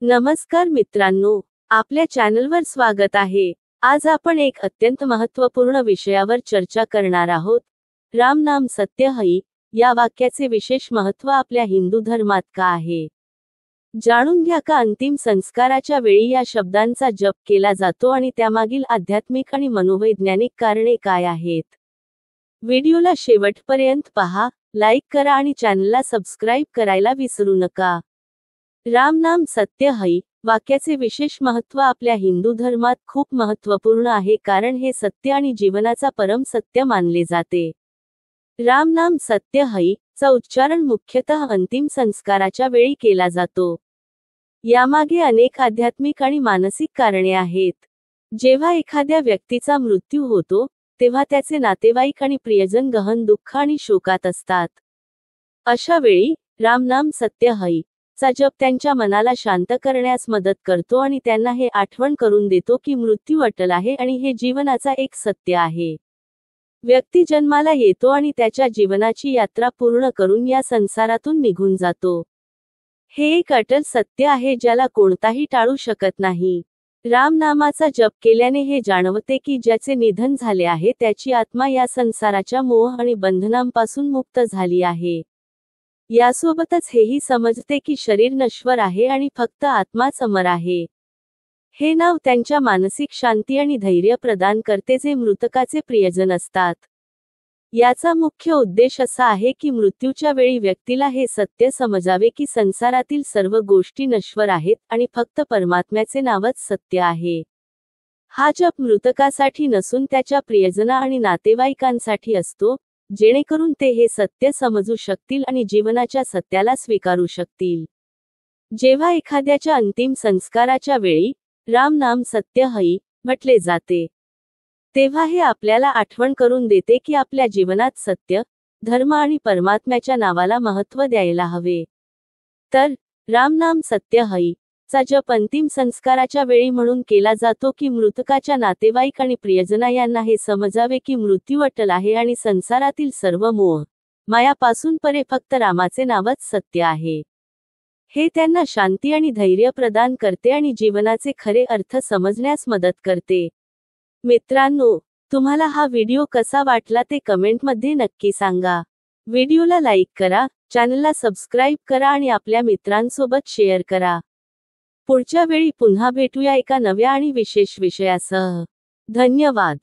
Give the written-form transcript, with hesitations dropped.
नमस्कार मित्रांनो, आपल्या चॅनलवर स्वागत आहे। आज आपण एक अत्यंत महत्त्वपूर्ण विषयावर चर्चा करणार आहोत। राम नाम सत्य है या वाक्याचे विशेष महत्त्व आपल्या हिंदू धर्मात का आहे? जाणून घ्या का अंतिम संस्काराच्या वेळी या शब्दांचा जप केला जातो आणि त्यामागील आध्यात्मिक आणि मनोवैज्ञानिक कारणे काय आहेत? व्हिडिओला शेवटपर्यंत पहा, लाईक करा आणि चॅनलला सबस्क्राईब करायला विसरू नका। राम नाम सत्य है वाक्याचे विशेष महत्त्व आपल्या हिंदू धर्मात खूप महत्त्वपूर्ण आहे, कारण हे सत्य आणि जीवनाचा परम सत्य मानले जाते। राम नाम सत्य है चा उच्चारण मुख्यतः अंतिम संस्काराच्या वेळी केला जातो। यामागे अनेक आध्यात्मिक आणि मानसिक कारणे आहेत। जेव्हा एखाद्या व्यक्तीचा मृत्यू होतो, तेव्हा त्याचे नातेवाईक आणि प्रियजन गहन दुःख आणि शोकात असतात। अशा वेळी राम नाम सत्य है चा जप त्यांच्या मनाला शांत करण्यास मदत करतो आणि त्यांना हे आठवण करून देतो की मृत्यू अटल आहे आणि हे जीवनाचा एक सत्य आहे। व्यक्ती जन्माला येतो आणि त्याच्या जीवनाची यात्रा पूर्ण करून या संसारातून निघून जातो। हे एक अटल सत्य आहे ज्याला कोणताही टाळू शकत नाही। राम नामाचा जप केल्याने हे जाणवते की ज्याचे निधन झाले आहे त्याची आत्मा या संसाराच्या मोह आणि बंधनांपासून मुक्त झाली आहे। यासोबतच हेही समजते की शरीर नश्वर आहे आणि फक्त आत्माच अमर आहे। हे नाव त्यांच्या मानसिक शांती आणि धैर्य प्रदान करते जे मृतकाचे प्रियजन असतात। याचा मुख्य उद्देश असा आहे की मृत्यूच्या वेळी व्यक्तीला हे सत्य समजावे की संसारातील सर्व गोष्टी नश्वर आहेत आणि फक्त परमात्म्याचे नावच सत्य आहे। हा जप मृतकासाठी नसून त्याच्या प्रियजना आणि नातेवाईकांसाठी असतो, जेणेकरून ते हे सत्य समजू शकतील आणि जीवनाच्या सत्याला स्वीकारू शकतील। जेव्हा एखाद्याच्या अंतिम संस्काराच्या वेळी राम नाम सत्य है म्हटले जाते, तेव्हा हे आपल्याला आठवण करून देते की आपल्या जीवनात सत्य, धर्म आणि परमात्म्याच्या नावाला महत्त्व द्यायला हवे। तर राम नाम सत्य है चा जप अंतिम संस्काराच्या वेळी म्हणून केला जातो की मृतकाच्या नातेवाईक आणि प्रियजना यांना हे समजावे की मृत्यू अटल आहे आणि संसारातील सर्व मोह मायापासून परे फक्त रामाचे नावच सत्य आहे। हे त्यांना शांती आणि धैर्य प्रदान करते आणि जीवनाचे खरे अर्थ समजण्यास मदत करते। मित्रांनो, तुम्हाला हा व्हिडिओ कसा वाटला ते कमेंटमध्ये नक्की सांगा। व्हिडिओला लाईक करा, चॅनलला सबस्क्राईब करा आणि आपल्या मित्रांसोबत शेअर करा। पुढच्या वेळी पुन्हा भेटूया एका नव्या आणि विशेष विषयासह। धन्यवाद।